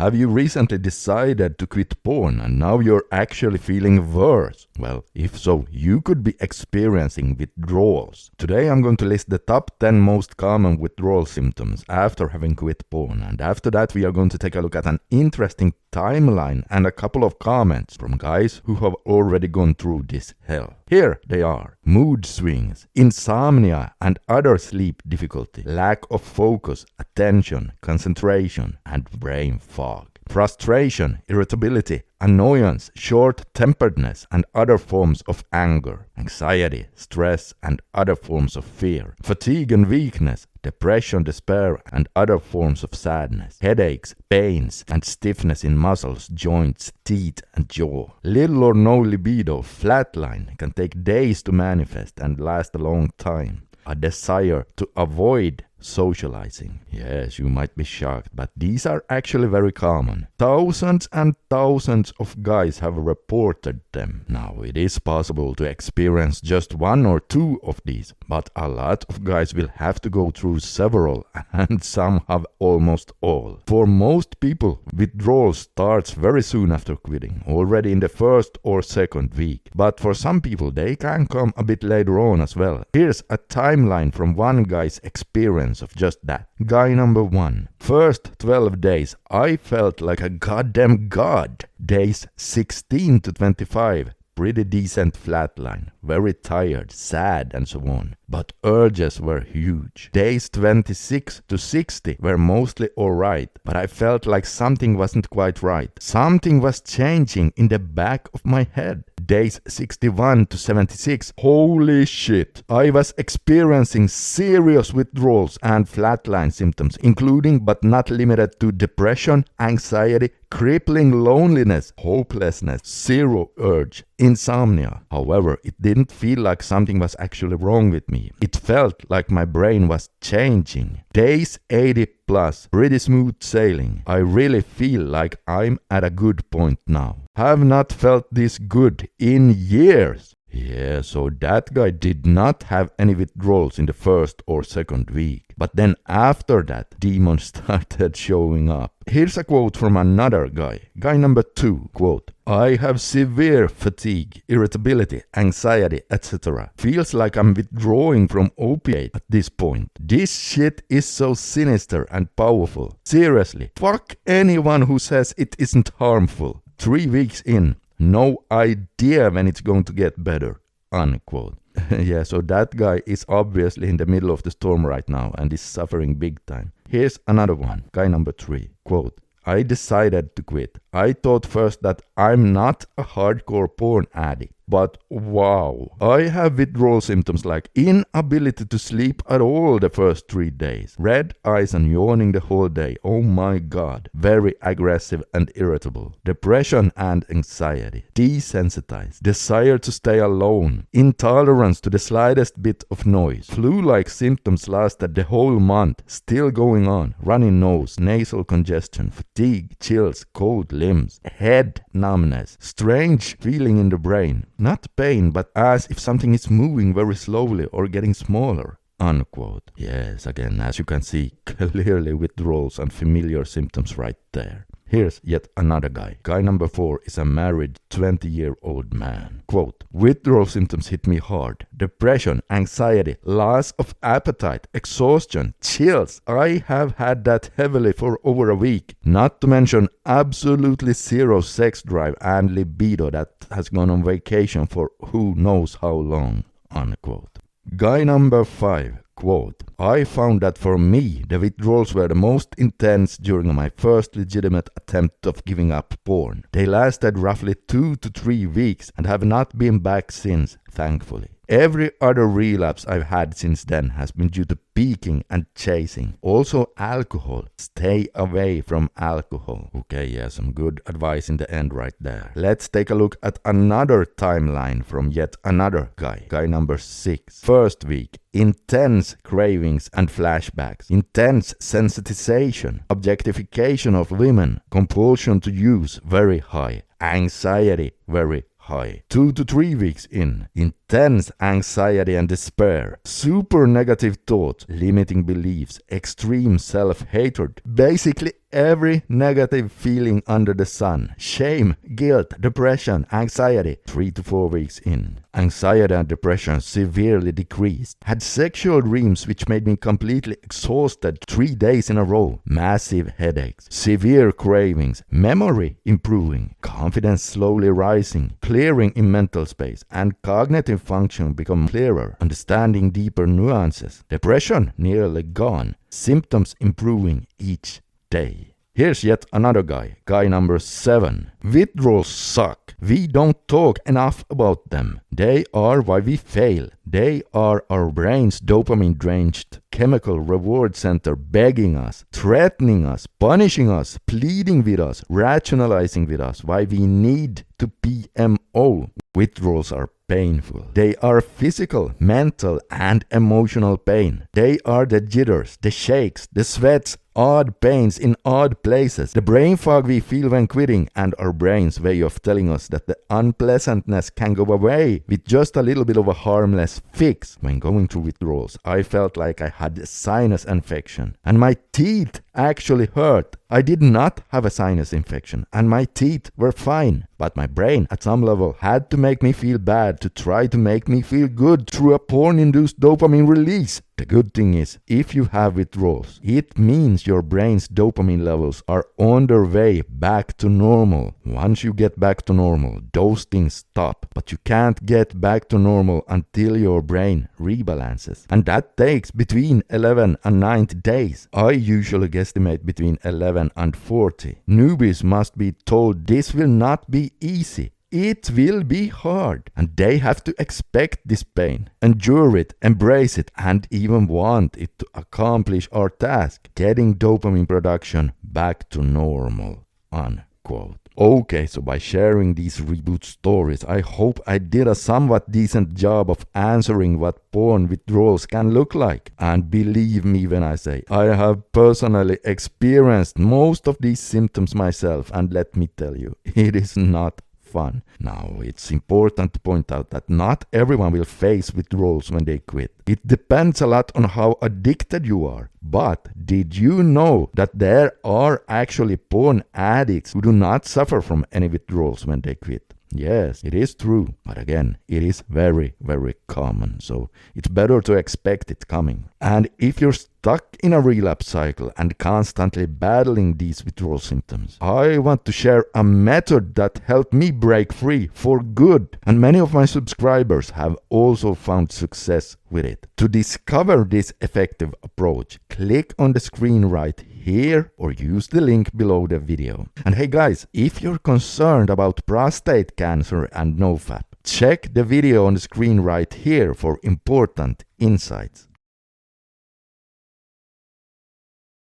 Have you recently decided to quit porn and now you're actually feeling worse? Well, if so, you could be experiencing withdrawals. Today I'm going to list the top 10 most common withdrawal symptoms after having quit porn, and after that we are going to take a look at an interesting timeline and a couple of comments from guys who have already gone through this hell. Here they are: mood swings, insomnia and other sleep difficulty, lack of focus, attention, concentration and brain fog, frustration, irritability, annoyance, short-temperedness and other forms of anger, anxiety, stress and other forms of fear, fatigue and weakness, depression, despair and other forms of sadness, headaches, pains and stiffness in muscles, joints, teeth and jaw. Little or no libido, flatline, can take days to manifest and last a long time. A desire to avoid socializing. Yes, you might be shocked, but these are actually very common. Thousands and thousands of guys have reported them. Now, it is possible to experience just one or two of these, but a lot of guys will have to go through several, and some have almost all. For most people, withdrawal starts very soon after quitting, already in the first or second week. But for some people, they can come a bit later on as well. Here's a timeline from one guy's experience of just that. Guy number 1. First 12 days, I felt like a goddamn god. Days 16 to 25, pretty decent flatline, very tired, sad and so on. But urges were huge. Days 26 to 60 were mostly alright, but I felt like something wasn't quite right. Something was changing in the back of my head. Days 61 to 76, holy shit, I was experiencing serious withdrawals and flatline symptoms, including but not limited to depression, anxiety, crippling loneliness, hopelessness, zero urge, insomnia. However, it didn't feel like something was actually wrong with me. It felt like my brain was changing. Days 80 plus, pretty smooth sailing. I really feel like I'm at a good point now. Have not felt this good in years. Yeah, so that guy did not have any withdrawals in the first or second week. But then after that, demons started showing up. Here's a quote from another guy. Guy number 2, quote, I have severe fatigue, irritability, anxiety, etc. Feels like I'm withdrawing from opiate at this point. This shit is so sinister and powerful. Seriously, fuck anyone who says it isn't harmful. 3 weeks in, no idea when it's going to get better, unquote. Yeah, so that guy is obviously in the middle of the storm right now and is suffering big time. Here's another one, guy number 3, quote, I decided to quit. I thought first that I'm not a hardcore porn addict, but wow, I have withdrawal symptoms like inability to sleep at all the first 3 days, red eyes and yawning the whole day, oh my god, very aggressive and irritable, depression and anxiety, desensitized, desire to stay alone, intolerance to the slightest bit of noise, flu-like symptoms lasted the whole month, still going on, runny nose, nasal congestion, fatigue, chills, cold limbs, head numbness, strange feeling in the brain. Not pain, but as if something is moving very slowly or getting smaller, unquote. Yes, again, as you can see, clearly withdrawals and familiar symptoms right there. Here's yet another guy. Guy number 4 is a married 20-year-old man. Quote, withdrawal symptoms hit me hard. Depression, anxiety, loss of appetite, exhaustion, chills. I have had that heavily for over a week. Not to mention absolutely zero sex drive and libido that has gone on vacation for who knows how long, unquote. Guy number 5. Quote, I found that for me, the withdrawals were the most intense during my first legitimate attempt of giving up porn. They lasted roughly 2 to 3 weeks and have not been back since, thankfully. Every other relapse I've had since then has been due to peaking and chasing. Also alcohol. Stay away from alcohol. Okay, yeah, some good advice in the end right there. Let's take a look at another timeline from yet another guy. Guy number 6. First week. Intense cravings and flashbacks. Intense sensitization. Objectification of women. Compulsion to use very high. Anxiety very high. 2 to 3 weeks in, intense anxiety and despair, super negative thoughts, limiting beliefs, extreme self-hatred, basically every negative feeling under the sun. Shame, guilt, depression, anxiety. 3 to 4 weeks in. Anxiety and depression severely decreased. Had sexual dreams which made me completely exhausted 3 days in a row. Massive headaches. Severe cravings. Memory improving. Confidence slowly rising. Clearing in mental space. And cognitive function become clearer. Understanding deeper nuances. Depression nearly gone. Symptoms improving each day. Here's yet another guy number 7. Withdrawals suck. We don't talk enough about them. They are why we fail. They are our brain's dopamine-drenched chemical reward center begging us, threatening us, punishing us, pleading with us, rationalizing with us why we need to PMO. Withdrawals are painful. They are physical, mental, and emotional pain. They are the jitters, the shakes, the sweats, odd pains in odd places, the brain fog we feel when quitting, and our brain's way of telling us that the unpleasantness can go away with just a little bit of a harmless fix. When going through withdrawals, I felt like I had a sinus infection, and my teeth actually hurt. I did not have a sinus infection, and my teeth were fine. But my brain, at some level, had to make me feel bad to try to make me feel good through a porn-induced dopamine release. The good thing is, if you have withdrawals, it means your brain's dopamine levels are on their way back to normal. Once you get back to normal, those things stop. But you can't get back to normal until your brain rebalances. And that takes between 11 and 90 days. I usually guesstimate between 11 and 40. Newbies must be told this will not be easy. It will be hard, and they have to expect this pain, endure it, embrace it, and even want it to accomplish our task, getting dopamine production back to normal, unquote. Okay, so by sharing these reboot stories, I hope I did a somewhat decent job of answering what porn withdrawals can look like. And believe me when I say, I have personally experienced most of these symptoms myself, and let me tell you, it is not fun. Now, it's important to point out that not everyone will face withdrawals when they quit. It depends a lot on how addicted you are. But did you know that there are actually porn addicts who do not suffer from any withdrawals when they quit? Yes, it is true. But again, it is very, very common. So it's better to expect it coming. And if you're stuck in a relapse cycle and constantly battling these withdrawal symptoms, I want to share a method that helped me break free for good. And many of my subscribers have also found success with it. To discover this effective approach, click on the screen right here or use the link below the video. And hey guys, if you're concerned about prostate cancer and NoFap, check the video on the screen right here for important insights.